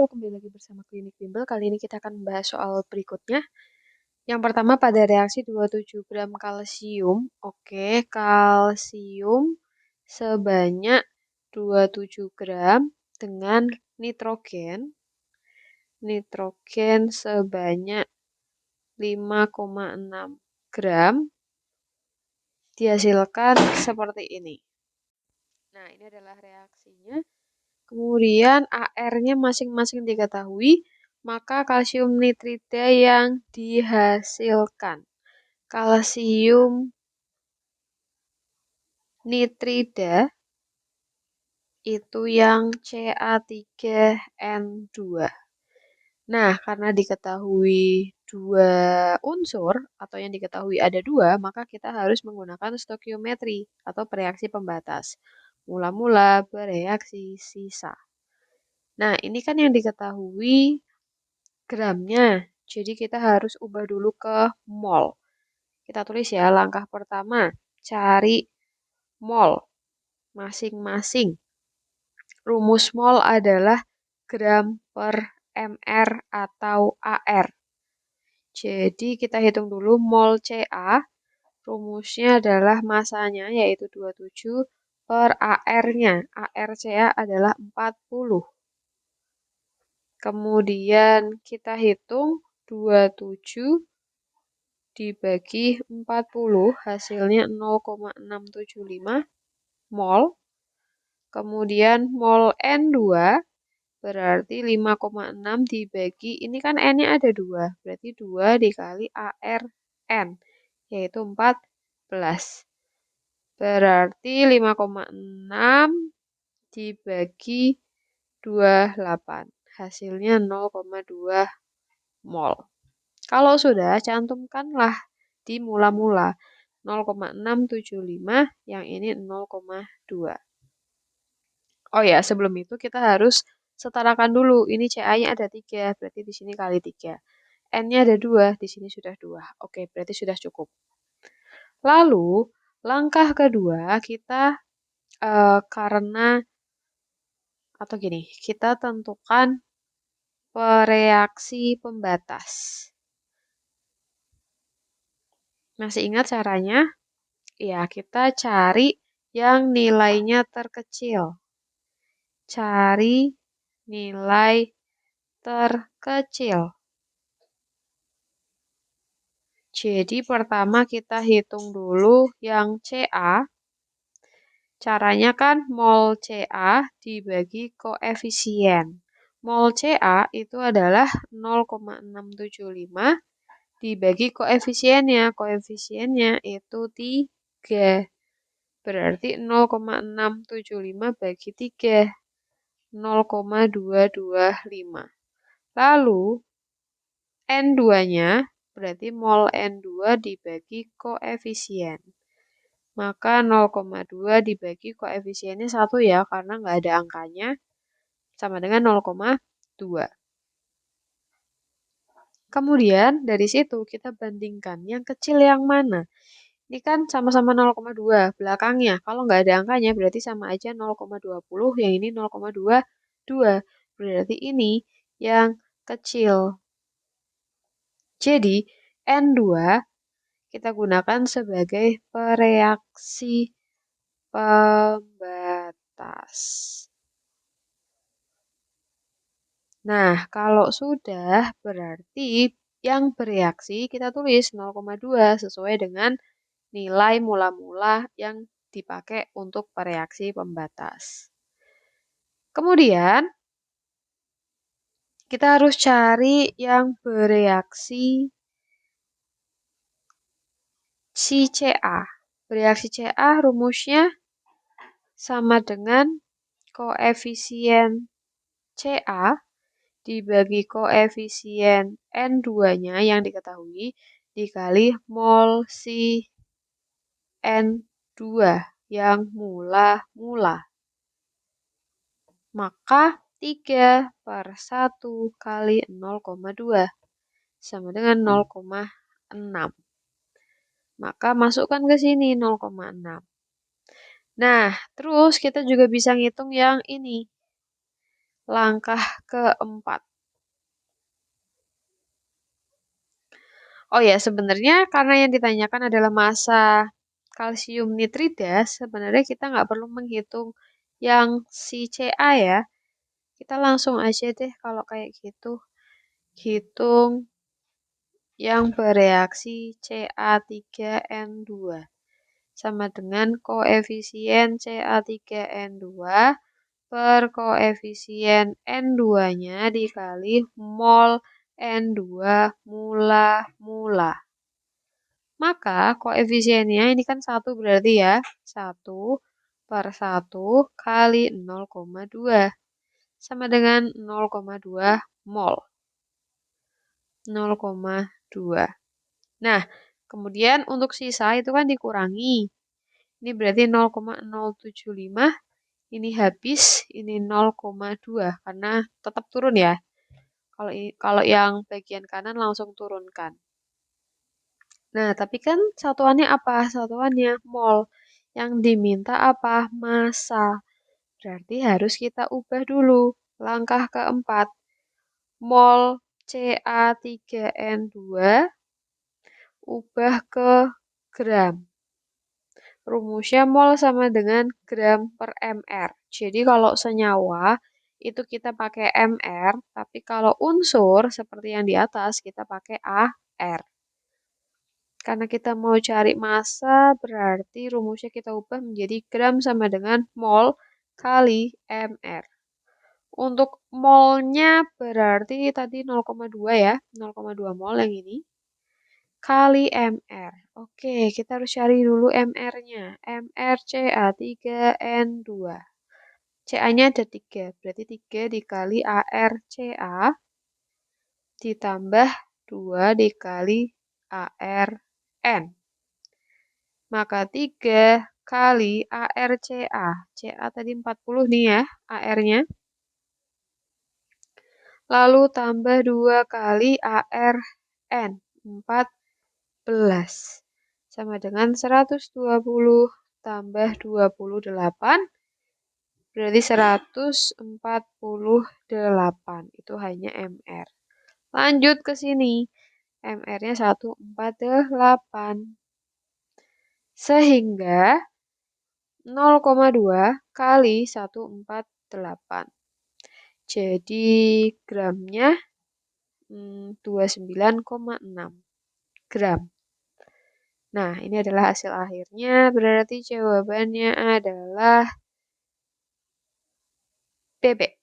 Halo, kembali lagi bersama Klinik Bimbel. Kali ini kita akan membahas soal berikutnya. Yang pertama pada reaksi 27 gram kalsium. Oke, kalsium sebanyak 27 gram dengan nitrogen. Nitrogen sebanyak 5,6 gram dihasilkan seperti ini. Nah, ini adalah reaksinya. Kemudian AR-nya masing-masing diketahui, maka kalsium nitrida yang dihasilkan. Kalsium nitrida itu yang Ca3N2. Nah, karena diketahui dua unsur atau yang diketahui ada dua, maka kita harus menggunakan stokiometri atau bereaksi pembatas. Mula-mula bereaksi sisa. Nah, ini kan yang diketahui gramnya. Jadi kita harus ubah dulu ke mol. Kita tulis ya, langkah pertama, cari mol masing-masing. Rumus mol adalah gram per mr atau AR. Jadi kita hitung dulu mol Ca. Rumusnya adalah masanya yaitu 27 per AR-nya. AR Ca adalah 40. Kemudian kita hitung 27 dibagi 40 hasilnya 0,675 mol. Kemudian mol N2 berarti 5,6 dibagi, ini kan N-nya ada 2, berarti 2 dikali ARN, yaitu 14. Berarti 5,6 dibagi 28, hasilnya 0,2 mol. Kalau sudah, cantumkanlah di mula-mula 0,675, yang ini 0,2. Oh ya, sebelum itu kita harus setarakan dulu. Ini Ca-nya ada 3, berarti di sini kali 3. N-nya ada 2, di sini sudah 2. Oke, berarti sudah cukup. Lalu, langkah kedua kita karena, atau gini, kita tentukan reaksi pembatas. Masih ingat caranya? Ya, kita cari yang nilainya terkecil. Cari nilai terkecil. Jadi pertama kita hitung dulu yang Ca. Caranya kan mol Ca dibagi koefisien. Mol Ca itu adalah 0,675 dibagi koefisiennya. Koefisiennya itu 3. Berarti 0,675 bagi 3. 0,225. Lalu N2-nya berarti mol N2 dibagi koefisien. Maka 0,2 dibagi koefisiennya 1 ya, karena nggak ada angkanya, sama dengan 0,2. Kemudian dari situ kita bandingkan yang kecil yang mana. Ini kan sama-sama 0,2 belakangnya. Kalau nggak ada angkanya berarti sama aja 0,20, yang ini 0,22. Berarti ini yang kecil. Jadi N2 kita gunakan sebagai pereaksi pembatas. Nah, kalau sudah berarti yang bereaksi kita tulis 0,2 sesuai dengan nilai mula-mula yang dipakai untuk pereaksi pembatas. Kemudian kita harus cari yang bereaksi si Ca. Bereaksi Ca rumusnya sama dengan koefisien Ca dibagi koefisien N2-nya yang diketahui dikali mol si N2 yang mula-mula. Maka 3/1 kali 0,2 sama dengan 0,6. Maka masukkan ke sini 0,6. Nah, terus kita juga bisa ngitung yang ini. langkah keempat. Oh ya, sebenarnya karena yang ditanyakan adalah massa kalsium nitrida, sebenarnya kita nggak perlu menghitung yang si Ca ya. Kita langsung aja deh kalau kayak gitu. Hitung yang bereaksi Ca3N2 sama dengan koefisien Ca3N2 per koefisien N2-nya dikali mol N2 mula-mula. Maka koefisiennya ini kan 1 berarti ya. 1/1 kali 0,2. Sama dengan 0,2 mol. 0,2. Nah, kemudian untuk sisa itu kan dikurangi. Ini berarti 0,075. Ini habis, ini 0,2 karena tetap turun ya. Kalau yang bagian kanan langsung turunkan. Nah, tapi kan satuannya apa? Satuannya mol. Yang diminta apa? Massa. Berarti harus kita ubah dulu. Langkah keempat. Mol Ca3N2 ubah ke gram. Rumusnya mol sama dengan gram per mr. Jadi kalau senyawa itu kita pakai mr, tapi kalau unsur seperti yang di atas kita pakai AR. Karena kita mau cari massa, berarti rumusnya kita ubah menjadi gram sama dengan mol kali mr. Untuk molnya berarti tadi 0,2 ya, 0,2 mol yang ini. Kali mr. Oke, kita harus cari dulu mr-nya. mr Ca3N2. Ca-nya ada 3, berarti 3 dikali ArCa ditambah 2 dikali ArN. Maka 3 kali ArCa. Ca tadi 40 nih ya, AR-nya. Lalu tambah 2 kali ArN. 14. Sama dengan 120 tambah 28. Berarti 148. Itu hanya mr. Lanjut ke sini. MR-nya 148. Sehingga 0,2 kali 148. Jadi gramnya 29,6 gram. Nah, ini adalah hasil akhirnya. Berarti jawabannya adalah BB.